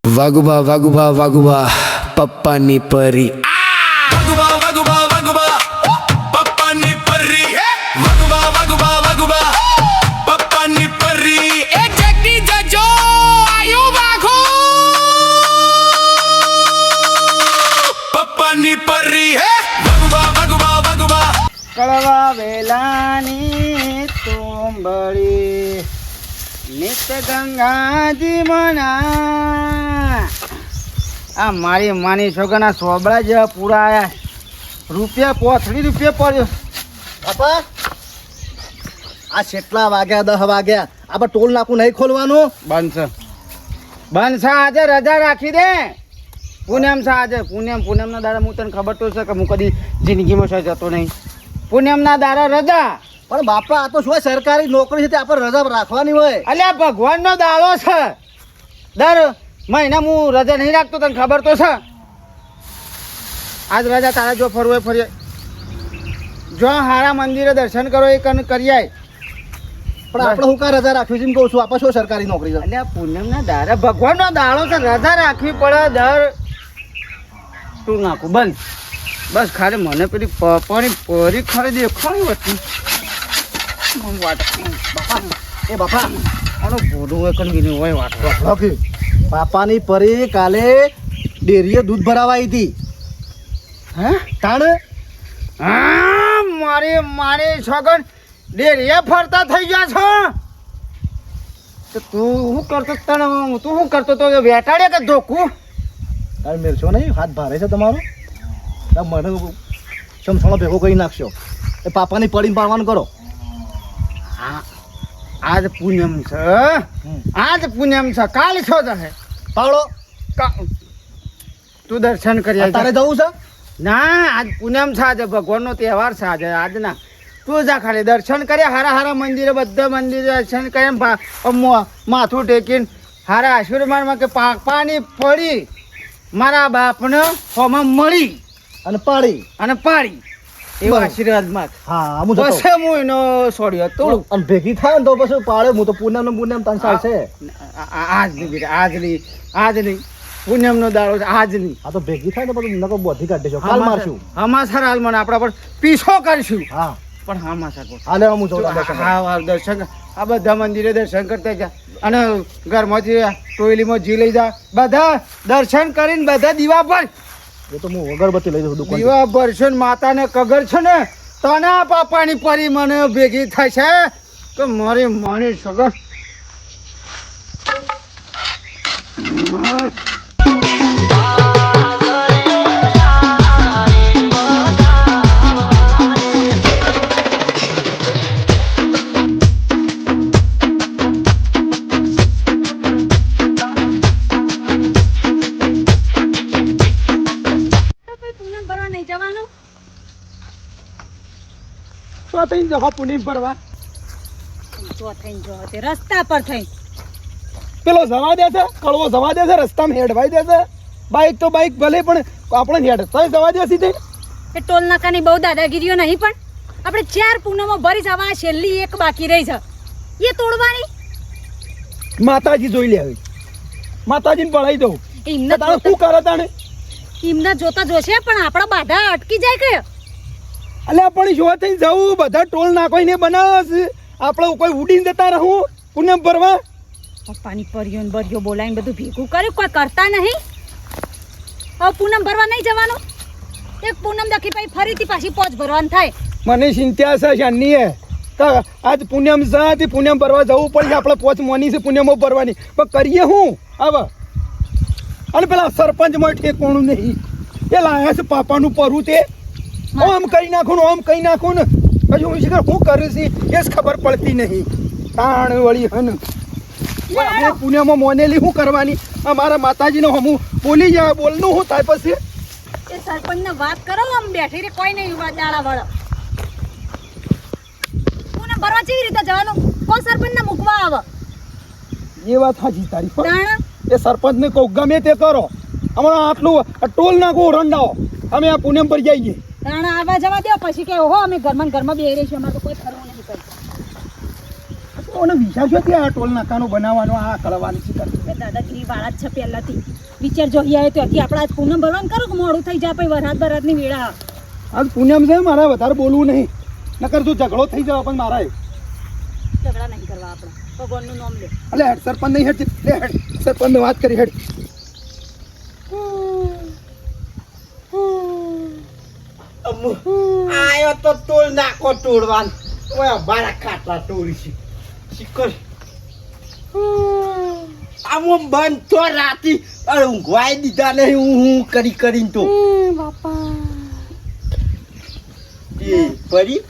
વાગુબા વાગુબા વાગુબા પપ્પાની પરી વાગુબા વાગુબા વાગુબા પપ્પાની પરી વાગુબા વાગુબા વાગુબા પપ્પાની પરી એક જગડી જજો આયુ વાગો પપ્પાની પરી વાગુબા વાગુબા વાગુબા કળવા વેલાની તુંબડી નિત્ય ગંગાજી મના આ મારી માની છોકરાના સોબળા જેવા પૂરા આયા રૂપિયા પડ્યો બાપા આ કેટલા વાગ્યા 10 વાગ્યા આપણે ટોલ નાકું નહીં ખોલવાનું બનશે આજે રજા રાખી દે પૂનમ છે આજે પૂનમના દાડા હું તને ખબર તો છે કે હું કદી જિંદગીમાં છે જતો નહીં પૂનમના દાડા રજા પણ બાપા આ તો શું સરકારી નોકરી છે તે આપણે રજા રાખવાની હોય અલ્યા ભગવાનનો દાડો છે દર મહિના હું રજા નહીં રાખતો તને ખબર તો છે આજ રજા તારા જો ફરવું હોય ફરીએ જો હારા મંદિરે દર્શન કરો એ કરી આય પણ આપણે હું કા રજા રાખવી છે એમ કહું છું આપણે શું સરકારી નોકરી છે અલ્યા પૂનમના દાડા ભગવાનનો દાડો છે રજા રાખવી પડે દર તું નાખું બંધ બસ ખાલી મને પેલી પપ્પાની પરી ખરી દેખાણી હતી એ બાપા આનો ભોડું હોય કન્વીની હોય વાત ઓકે બાપાની પરી કાલે ડેરીએ દૂધ ભરાવા આવી હતી હે તાણ હા મારી છગન ડેરીએ ફરતા થઈ ગયા છો તો તું શું કરતો તો વેટાડે કે ધોકું તારે મેરશો નહીં હાથ ભારે છે તમારો મને સમસણો ભેગો કરી નાખશો એ પાપાની પડીને પાડવાનું કરો આજ પૂનમ છે કાલ છો તમે પાડો તું દર્શન કરી તારે જવું છે ના આજ પૂનમ છે આજે ભગવાનનો તહેવાર છે આજે આજના તું જા ખાલી દર્શન કર્યા હારા મંદિરે બધા મંદિરે દર્શન કરીને માથું ટેકીને હારા આશીર્વાદમાં કે પાપાની પડી મારા બાપને હોમાં મળી અને પાડી એવા આશીર્વાદમાં હા હું જતો પછી હું એનો છોડ્યો થોડું અને ભેગી થાય ને તો પછી પાડે હું તો પૂનમ તન ચાલશે આજ નહીં પૂનમનો દાડો છે આજ નહીં આ તો ભેગી થાય ને પછી નકો બોધી કાઢી કાલ મારશું હમાસર હાલ મને આપણા પર પીછો કરશું હા પણ હમાસર હાલે હું જોઉં હા દર્શન આ બધા મંદિરે દર્શન કરતા જા અને ઘરમાંથી ટોયલીમાં જી લઈ જા બધા દર્શન કરીને બધા દીવા પર એ તો હું અગરબત્તી લઈ જઉં દુકાન દીવા ભરશે ને માતાને કગર છે ને તના પાપાની પરી મને ભેગી થશે તો મારી માની સગર રસ્તા પર થઈ પેલો જવા દે છે કળવો જવા દે છે રસ્તામાં હેડવાઈ દે છે બાઈક તો બાઈક ભલે પણ આપણે હેડ તો જવા દે સીધે એ ટોલ નાકાની બહુ દાદાગીરીઓ નહીં પણ આપણે 4 પૂનમો ભરી જવા છેલ્લી એક બાકી રહી છે એ તોડવાની માતાજી જોઈ લે હવે માતાજીને પડાઈ દઉં એમને તાણે શું કરે તાણે એમને જોતા જોશે પણ આપણા બાધા અટકી જાય કે અલ્યા પણ જો થઈ જવું બધા ટોલ નાખીને બનાવે છે આપણે કોઈ ઉડીને જતા રહું પૂનમ ભરવા પપ્પાની પરીઓ ને બરીઓ બોલાવીને બધું ભેગું કર્યું કોઈ કરતા નહીં હવે પૂનમ ભરવા નહીં જવાનું એક પૂનમ દખી પછી ફરીથી પાછી પોચ ભરવાનું થાય મને ચિંતા છે શાની તો આજ પૂનમ છે તે પૂનમ ભરવા જવું પડશે આપણે પોચ મોની છે પૂનમો ભરવાની પણ કરીએ હું હવે અને પેલા સરપંચમાં ઠેકોણું નહીં એ લાયા છે પાપાનું પરવું તે આમ કરી નાખું આમ કહી નાખું ને હજુ હું શીખર શું કરું છું એ જ ખબર પડતી નહીં તાણ વળી હન આપણે પુણ્યમાં મોનેલી શું કરવાની અમારા માતાજીનો હમું બોલી જાય બોલનું હું થાય પછી એ સરપંચને વાત કરો આમ બેઠી રે કોઈ નહીં વાત દાડા વાળા પૂનમ ભરવા કેવી રીતે જવાનું કોણ સરપંચને મૂકવા આવે એ વાત હાજી તારી પણ તાણ એ સરપંચને કહું ગમે તે કરો હમણાં આટલું ટોલ નાખો રંડાવો અમે આ પૂનમ પર જઈએ તાણ આવવા જવા દો પછી કે ઓહો અમે ઘરમાં બેહી રહી છે અમારે તો કોઈ ફરવું નહીં કરતું કોને વિચાર છો ત્યાં ટોલ નાકાનો બનાવવાનો આ કળવાની છે એ દાદાગીરી વાળા જ છે પહેલાથી વિચાર જો અહીંયા આવ્યો ત્યાંથી આપણે આજ પૂનમ ભરવાનું કરો કે મોડું થઈ જાય પછી વરસાદ બરાતની વેળા આજ પુણ્યમ છે મારે વધારે બોલવું નહીં નકર જો ઝઘડો થઈ જાય પણ મારા ઝઘડા નહીં કરવા આપણે ભગવાનનું નામ લે એટલે હેડ સરપંચ નહીં હેડ લે હેડ સરપંચ વાત કરી હેડ આયો તો તોડ નાખો તોડવાન ઓય મારા ખાટલા તોડી છે શીકર આમો બંધ તો રાતી અરે ઊંઘવાઈ દીધા નહીં હું કરીને તો એ પરી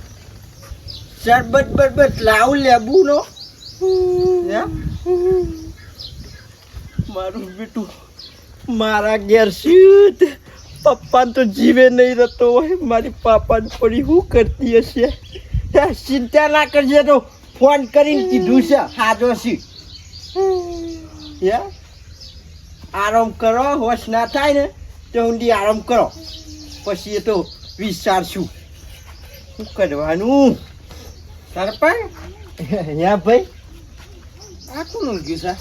શરબત બરબત લાવ લેબુ નો મારું બેટું મારા ઘેર શીત પપ્પા તો જીવે નહીં રહેતો હોય મારી પાપાને પડી શું કરતી હશે ચિંતા ના કરજે તો ફોન કરીને કીધું છે હાજો છે આરામ કરો હોશ ના થાય ને તો ઊંડી આરામ કરો પછી એ તો વિચારશું શું કરવાનું સરપંચ યા ભાઈ આ કોણ ઓળખ્યું છે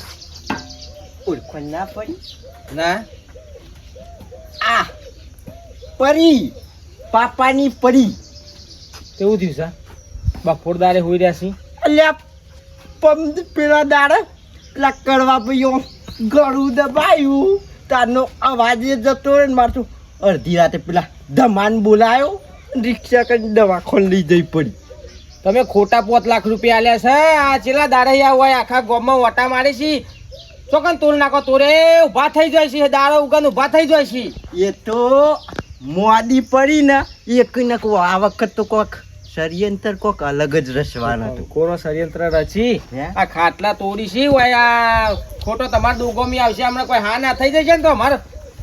ઓળખણ ના પડી ના આ પરી પાપાની પરી કેવું થયું છે બફોરદારે હોઈ રહ્યા છે અલ્યા પેલા દાડે પેલા કડવા ભાઈઓ ગળું દબાયું તારનો અવાજ એ જતો રહે ને મારતું અડધી રાતે પેલા ધમાન બોલાયો રિક્ષા કરીને દવાખાને લઈ જઈ પડી તમે ખોટા 5 લાખ રૂપિયા આલ્યા છે આ ચેલા દાડૈયા હોય આખા ગામમાં વટા મારે છે ચોકન તોલ નાખો તોરે ઊભા થઈ જાય છે દાડો ઉગન ઊભા થઈ જાય છે એ તો મોદી પડી ને એક ને આ વખત તો કોક ષડયંત્ર કોક અલગ જ રસવાનું હતું કોનો ષડયંત્ર રચી હે? આ ખાટલા તોડી છે હોય આ ખોટો તમાર દુગોમી આવશે હમણાં કોઈ હા ના થઈ જશે ને તો અમારે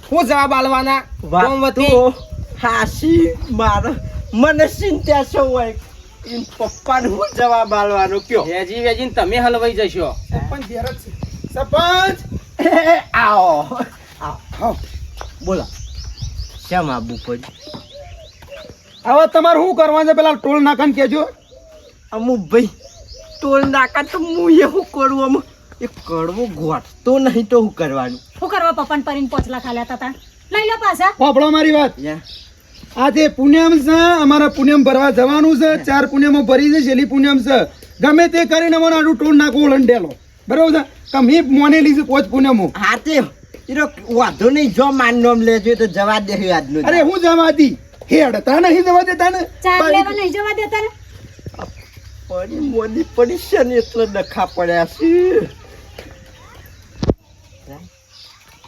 શું જવાબ આલવાના ગોમવતી હાસી મારો મને ચિંતા છો હોય એમ પપ્પાને હું જવાબ આલવાનો કયો વેજી વેજીને તમે હલવાઈ જશો સરપંચ ઘેર જ છે સરપંચ આવો આવો બોલો કેમ આબુ પડી હવે તમારે શું કરવાનું છે પેલા ટોલ નાકાને કહેજો અમુક ભાઈ ટોલ નાકા તો હું એવું કરું અમુક એ કડવો ગોઠતો નહીં તો શું કરવાનું શું કરવા પપ્પાને પરીને 5 લાખ આલ્યા હતા લઈ લો પાછા વાપરો મારી વાત યા આજે પુણ્યમ છે અમારા પુણ્યમ ભરવા જવાનું છે 4 પુણ્યમો ભરી છે છેલ્લી પુણ્યમ છે ગમે તે કરીને મને આડું ટોલ નાખવું લંડેલો બરોબર છે કે મેં મોનેલી છે 5 પુણ્યમો હા તે એનો વાંધો નહીં જો માન નામ લેજો તો જવા દે આજનું અરે હું જવા દી હેડતા નહીં જવા દેતા ને ચાર લેવા નહીં જવા દેતા ને પડી મોદી પડી છે ને એટલે ડખા પડ્યા છે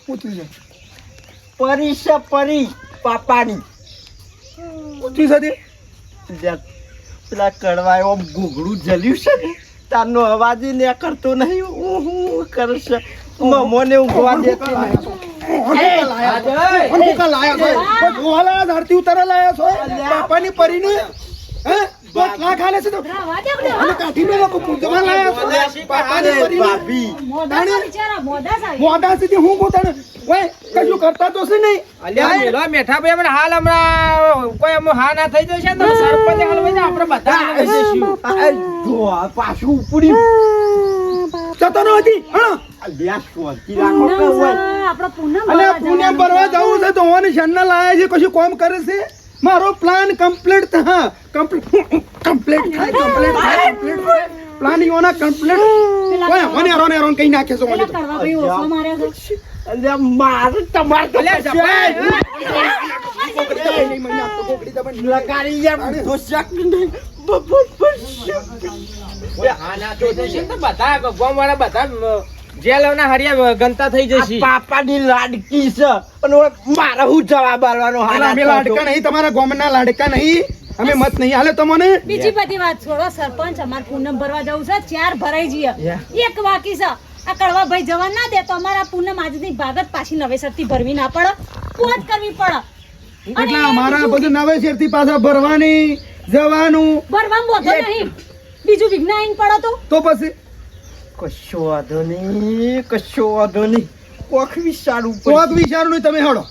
પૂછ્યું છે પરી છે પરી પાપાની પૂછ્યું છે તે? પેલા કડવાયો ઘૂઘડું જલ્યું છે ને તારનો અવાજ ને કરતો નહીં હું કરશે મને ઊંઘવા દેતી નહીં. અને કોકા લાયા છો કોઈ ગોવા લાયા ધરતી ઉતારા લાયા છો પાપાની પરીને હે 5 લાખ આલે છે તો રવા દે આપણે અને કાઢીને લોકો પૂજવા લાયા છો પાપાની અરે પરીને ભાભી મોદા છે બિચારા મોદા છે મોઢા સુધી હું પોતાને ઓય કશું કરતા તો છે નહીં અલ્યા મેલો મેઠા ભાઈ હમણાં હાલ હમણાં કોઈ અમુક હા ના થઈ જશે ને તો સરપંચ હલવાઈ જાય આપણે બધા હલવાઈ જઈશું આ જો આ પાછું ઉપડી જતો ન હતી હા અલ્યા શોધી રાખો કે પૂનમ હોય છે, આપણો પૂનમ અને ભરવા પુણ્યમ જવાનું ભરવા જવું છે તો ઓને શન્ના લાયા છે કશું કામ કરે છે મારો પ્લાન કમ્પ્લીટ હા કમ્પ્લીટ પ્લાન યોના કમ્પ્લીટ ઓય મને એરોન કઈ નાખે છો મને પેલા કડવા ભાઈ ઓછો માર્યો છે અલ્યા મારે તમારે તો લગાડી યાર તો શક નહીં હા ના થઈ જશે ને તો બધા ગામવાળા બધા જેલના હરિયા ગંતા થઈ જશે પાપાની લાડકી છે અને મારે હું જવાબ આલવાનો અમે લાડકા નહીં તમારા ગામના લાડકા નહીં અમે મત નહીં હાલે તમને બીજી બધી વાત છોડો સરપંચ અમાર પૂનમ ભરવા જવું છે 4 ભરાઈ જઈએ એક બાકી છે આ કડવા ભાઈ જવા ના દે તો અમારા પૂનમ આજની ભાગત પાછી નવેસરથી ભરવી ના પડે પોત કરવી પડે એટલે અમારા બધું નવેસરથી પાછા ભરવાની જવાનું ભરવામાં બોધો નહીં બીજું વિઘ્ન પડો તો પછી કશો વાંધો નહીં કોક વિચારવું કોક વિચારું નહીં તમે હડો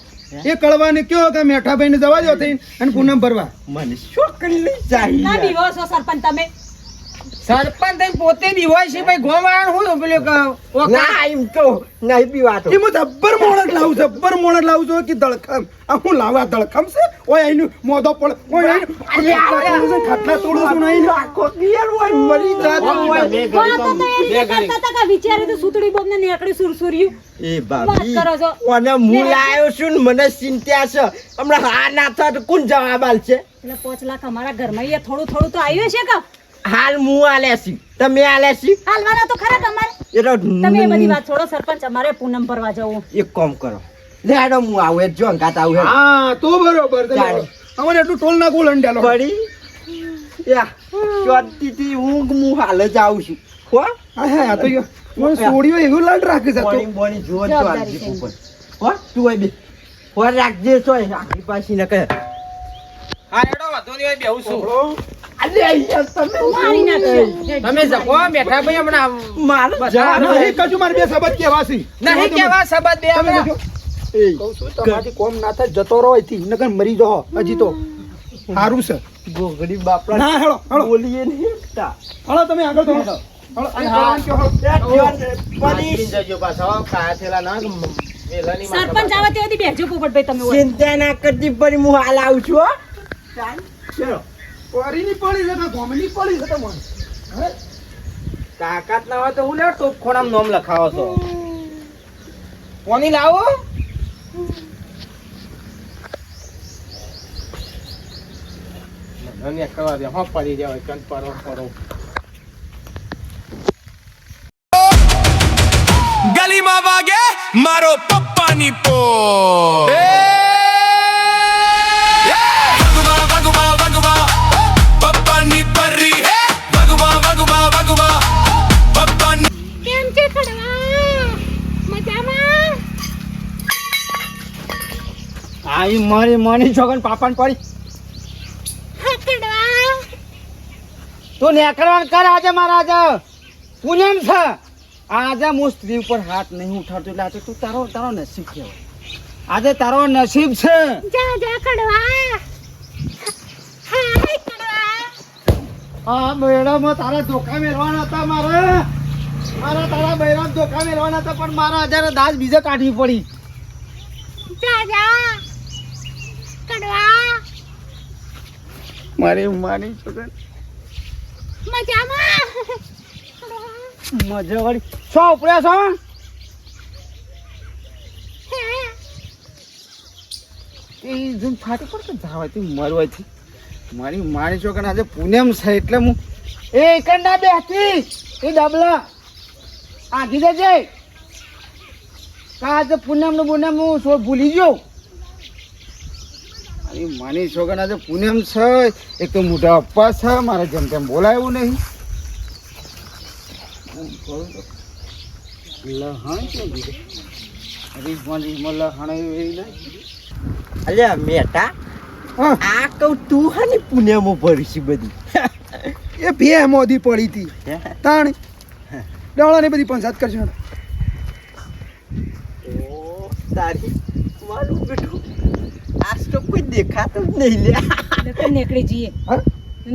એ કળવાને કયો કે મેઠાભાઈને જવા દો થઈને અને પૂનમ ભરવા મને શું કરી લઈ ના જાય બીવો છો સરપંચ તમે સરપંચ થઈને પોતે દીવાય છે ભાઈ ગોવાળા હું પેલું ના એમ તો નહીં પીવાતો એ હું જબ્બર મોણક લાવું છું કે દળખમ આ હું લાવા દળખમ છે ઓય એનું મોઢો પણ ઓય એનું ખાટલા તોડું છું નહીં આખો ક્લિયર હોય મરી જાતો હોય વાત તો એ રીતે કરતા હતા કે વિચારે તો સુતડી બોમને નેકડી સુરસુર્યું એ વાત બાપી કરો છો અને હું લાયો છું ને મને ચિંતા છે હમણાં હા ના થાય તો કોણ જવાબ આલશે એટલે 5 લાખ અમારા ઘરમાં એ થોડું તો આવ્યું છે કે હાલ હું આલ્યા છી તમે આલ્યા છી હાલવાના તો ખરા તમારે એ તો તમે એ બધી વાત છોડો સરપંચ અમારે પૂનમ ભરવા જવું એક કામ કરો લેડો હું આવું એ જો અંગાત આવું હા તો બરોબર ચાલો. અમારે એટલું ટોલ નાખવું લંડેલો પડી યા ચોટીથી હું હાલ જ આવું છું હો હા તો મને છોડ્યો એવું લાડ રાખે છે તો બોણી બોણી જો જવાબદારી ચાલજી છે. ઉપર હો તું હોય બે હો રાખજે સોય આખી પાછી ન કહે હા રેડો વાંધો નહીં બેહું છું અલે યાર તમે મારી નાખશે તમે જપો બેઠા ભાઈ હમણાં મારો નહીં કજુ મારે બે શબ્દ કહેવા છે નહીં કેવા સબત બે તમે હમણાં. કહેજો. કહું છું તમારાથી કોમ ના થાય જતો રહો અહીંથી નકર મરી જાઓ હજી તો સારું છે ગોગડી બાપડા ના હેળો હેળો બોલીએ નહીં તા હેળો તમે આગળ તો હેળો એ જવાન કહો, હેળો. સરપંચ આવે ત્યાંથી બેસજો પોપટભાઈ તમે ઓય. ચિંતા ના કરતી પડી હું હાલ આવું છું હો ચલો કોરીની પડી છે તો ગોમની પડી છે તમારે તાકાત ના હોય તો હું લેવા ટોપ ખોણામ નોમ લખાવો છો કોની લાવો મને કરવા દે હો પડી જાય કંદ પરો ગલીમાં વાગે મારો પપ્પાની પો વગવા વગવા વગવા પપ્પાની પરી હે વગવા વગવા વગવા પપ્પાની કેમ છે ખડવા મજામાં આઈ મારી માની છોકન પાપાન પડી ખડવા તું નેકરવાન કર આજે મારા આજે પૂનમ છે આજે હું સ્ત્રી ઉપર હાથ નહીં ઉઠાડતો એટલે આજે તું તારો નસીબ કહેવાય આજે તારો નસીબ છે જા જા ખડવા હાય ખડવા આ મેળામાં તારા ધોકા મેળવાના હતા તારા બૈરામ ધોકા મેળવાના હતા પણ મારા હજાર દાજ બીજે કાઢવી પડી જા જા ખડવા મારી માની છોકન મજામાં મજા વાળી છો ઉપડ્યા છો એ જેમ ફાટી પડતો ધાવાથી મરવાથી મારી છોકરા આજે પૂનમ છે એટલે હું એ કંડા બેસતી એ ડબલા આઘી જજે આજે પૂનમ હું ભૂલી ગયો અરે માની છોકરા આજે પૂનમ છે એક તો મોટા અપ્પા છે મારે જેમ તેમ બોલાયું નહીં લહણ કે અરે મારી લહણ એવી નહીં અલ્યા મેટા હા આ કહું તું હાની પુણ્યમાં ભરીશ બધી એ બે મોદી પડી હતી તાણ ડોળાની બધી પંચાયત કરજો ઓ તારી મારું બેઠું આજ તો કોઈ દેખાતું જ નહીં લ્યા નેકડી જઈએ હા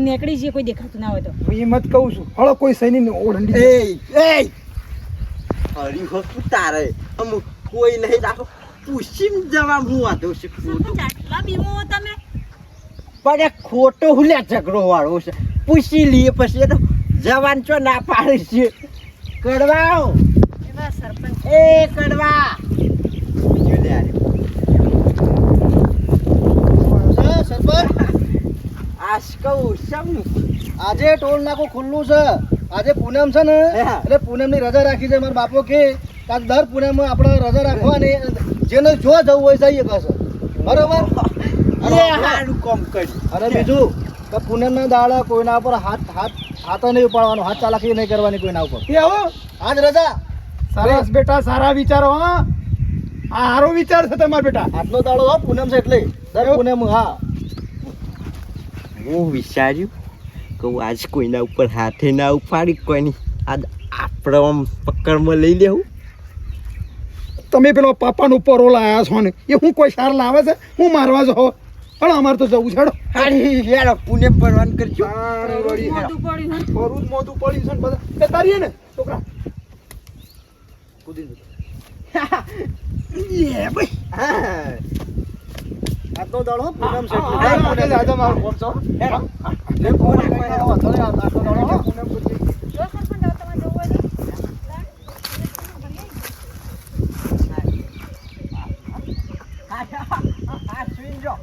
નેકડી જઈએ કોઈ દેખાતું ના હોય તો હું એમ જ કહું છું હળો કોઈ સૈની ઓળંડી એ હરી હો તું તારે અમુક કોઈ નહીં રાખો પૂછીમ જવા હું વાંધો છે ખોટું આટલા બીમો તમે પણ એ ખોટો હુલ્યા ઝઘડો વાળો છે પૂછી લઈએ પછી એ તો જવાન ચો ના પાડે છે કડવા એવા સરપંચ એ કડવા જો લે આરે. આજ કહું શમ આજે ટોલ નાકું ખુલ્લું છે આજે પૂનમ છે ને હા. એટલે પૂનમની રજા રાખી છે મારા બાપો કે આજ દર પૂનમ આપણે રજા રાખવાની જેને જો જવું હોય જઈએ કહેશે બરોબર એ હારું કામ કરી અને બીજું કે પૂનમના દાડા કોઈના ઉપર હાથ નહીં ઉપાડવાનો હાથ ચાલાકી નહીં કરવાની કોઈના ઉપર એ આવો આજ રજા સરસ બેટા સારા વિચારો હા આ સારો વિચાર છે તમારા બેટા આજનો દાડો હો પૂનમ છે એટલે દર પૂનમ હા હું વિચાર્યું કે આજ કોઈના ઉપર હાથે ના ઉપાડી કોઈની આજ આપણે આમ પકડમાં લઈ લેવું તમે પેલો પાપાનો પરો લાયા છો ને એ હું કોઈ સાર લાવે છે હું મારવા જો પણ અમારે તો જવું છે હેડો. હારી હેડો પુણે પરવાન કરજો મોઢું પડ્યું હે. બરું જ મોઢું પડ્યું છે ને બધા તે તારીએ ને છોકરા કૂદી લે ભાઈ આજનો દાડો પૂનમ છે આજે મારો ફોન છો હેડો લે કોણ કોઈ ના વાંધો નહીં આજનો દાડો હો. પૂનમ પૂજી જો સરપંચ હવે તમારે જવું હોય તો. આ સુઈ જો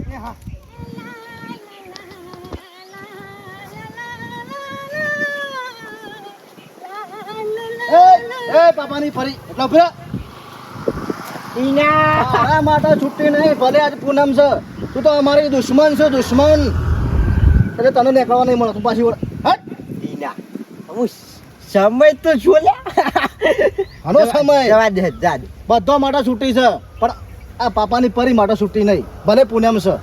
એ પાપાની પરી એટલા ઉભી રહો. ઈના તારા માટે છુટ્ટી નહીં ભલે આજ પૂનમ છે તું તો અમારી દુશ્મન છે દુશ્મન એટલે તને નીકળવા નહીં મળે તું પાછી વળ. હટ ઈના હું સમય તો જો લે આનો સમય જવા દે જા દે બધો માટે છુટ્ટી છે પણ આ પાપાની પરી માટે છુટ્ટી નહીં ભલે પૂનમ છે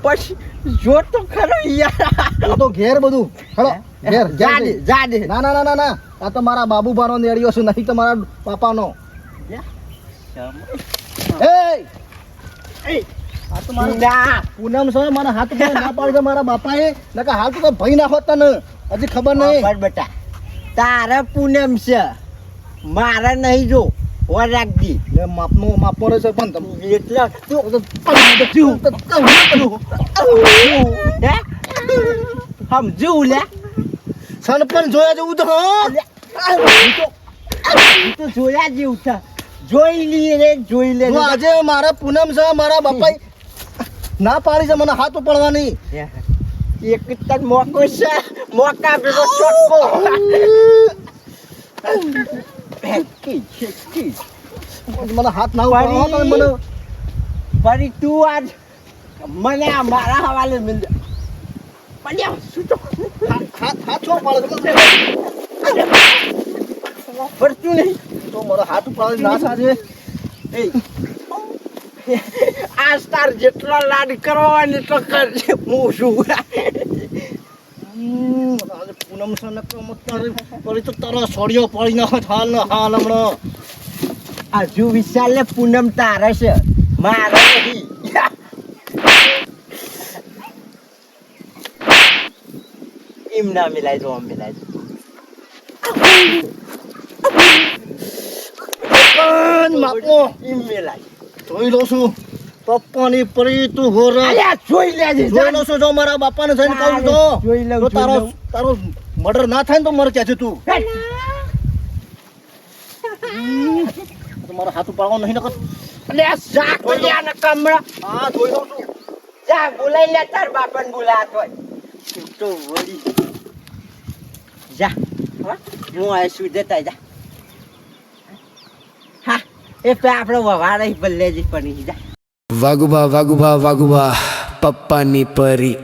પછી જો તો ખરો યાર તો તો ઘેર બધું હેડો ઘેર જા ઘેર દે જઈ. જા દે ના ના ના ના ના આ તો મારા બાબુભાનો નેડિયો છે નહીં તો મારા પાપાનો એ આ તો મારા ઈના પૂનમ છે મારા હાથ ઉપર ના પાડશે મારા બાપાએ નકર હાલ તો ભાઈ નાખો તને હજી ખબર નહીં પણ બેટા તારા પૂનમ છે મારા નહીં જો ઓર રાખજી લે માપનો રહેશે પણ તમે એટલે તું હે? સમજુ લે સનપન જોયા જેવું તો હા તો જોયા જેવું છે જોઈ લઈએ રે જોઈ લે જો આજે મારા પૂનમ છે મારા બાપા ના પાડી છે મને હાથ ઉપાડવાની એક તન મોકો છે મોકા ભેગો છોટકો મને હાથ ના ઉપાડવા તમે મને ફરી તું આજ મને આ મારા હવાલે મિલ દે પડ્યા શું તો હાથ છો પાડે છે ફરતું નહીં તો મારો હાથ ઉપાડે ના સાજે આ તાર જેટલો લાડ કરવાનો એટલો કરજે હું શું આજે પૂનમ છે ને કમ તારે પડી તો તારા સોડિયો પડી નાખો હાલ ને હાલ હમણાં હજુ વિશાલ ને પૂનમ તારે છે મારે નહીં એમ ના મિલાય જો આમ મિલાય માપો એમ મિલાય જોઈ લો છું પપ્પાની પરી તું હોર અલ્યા જોઈ લેજે જોઈ લો છું જો મારા બાપાને જઈને કહું તો જોઈ લઉં, તો તારો જોઈ લઉં. તારો મર્ડર ના થાય ને તો મર ક્યાં છે તું તો મારો હાથ ઉપાડવાનો નહીં નકર અલ્યા શાક અલ્યા ને કમળા હા જોઈ લઉં છું જા બોલાઈ લે તાર બાપાને બોલાત હોય તો વળી જા હા હું આ સુધે તા જા હા એ તો આપણે વવાડે ભલે જ પડી જા વાગુબા વાગુબા વાગુબા પપ્પાની પરી